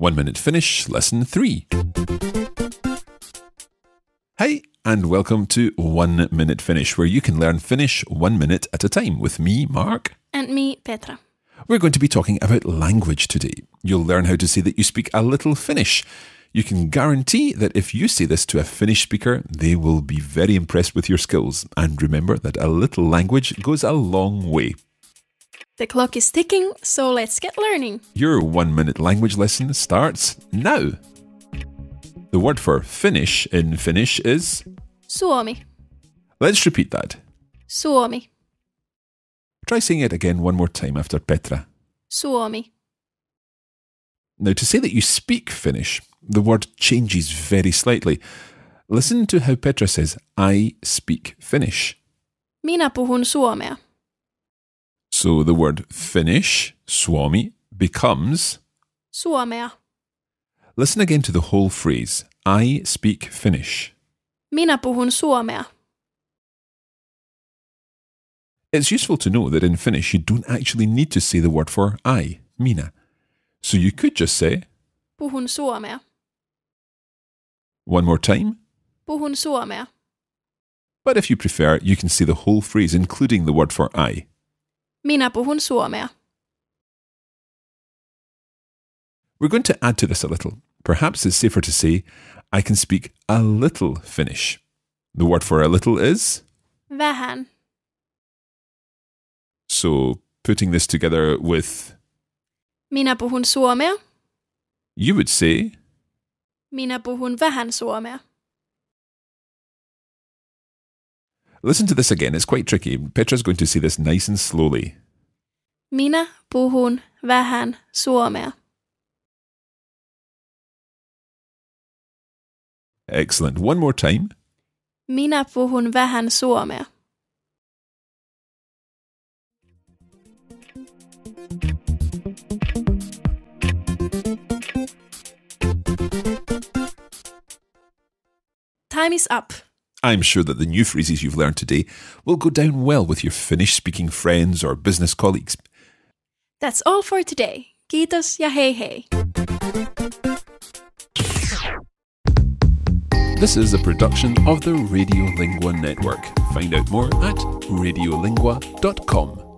1 Minute Finnish Lesson 3. Hi, and welcome to 1 Minute Finnish, where you can learn Finnish 1 minute at a time with me, Mark. And me, Petra. We're going to be talking about language today. You'll learn how to say that you speak a little Finnish. You can guarantee that if you say this to a Finnish speaker, they will be very impressed with your skills. And remember that a little language goes a long way. The clock is ticking, so let's get learning. Your 1 minute language lesson starts now. The word for finish in Finnish is Suomi. Let's repeat that. Suomi. Try saying it again one more time after Petra. Suomi. Now, to say that you speak Finnish, the word changes very slightly. Listen to how Petra says, I speak Finnish. Minä puhun suomea. So the word Finnish, suomi, becomes... Suomea. Listen again to the whole phrase. I speak Finnish. Minä puhun suomea. It's useful to know that in Finnish you don't actually need to say the word for I, minä. So you could just say... Puhun suomea. One more time. Puhun suomea. But if you prefer, you can say the whole phrase including the word for I. Minä puhun suomea. We're going to add to this a little. Perhaps it's safer to say, I can speak a little Finnish. The word for a little is? Vähän. So, putting this together with... Minä puhun suomea. You would say... Minä puhun vähän suomea. Listen to this again, it's quite tricky. Petra's going to say this nice and slowly. Minä puhun vähän suomea. Excellent. One more time. Minä puhun vähän suomea. Time is up. I'm sure that the new phrases you've learned today will go down well with your Finnish-speaking friends or business colleagues. That's all for today. Kiitos ja hei hei. This is a production of the Radiolingua Network. Find out more at radiolingua.com.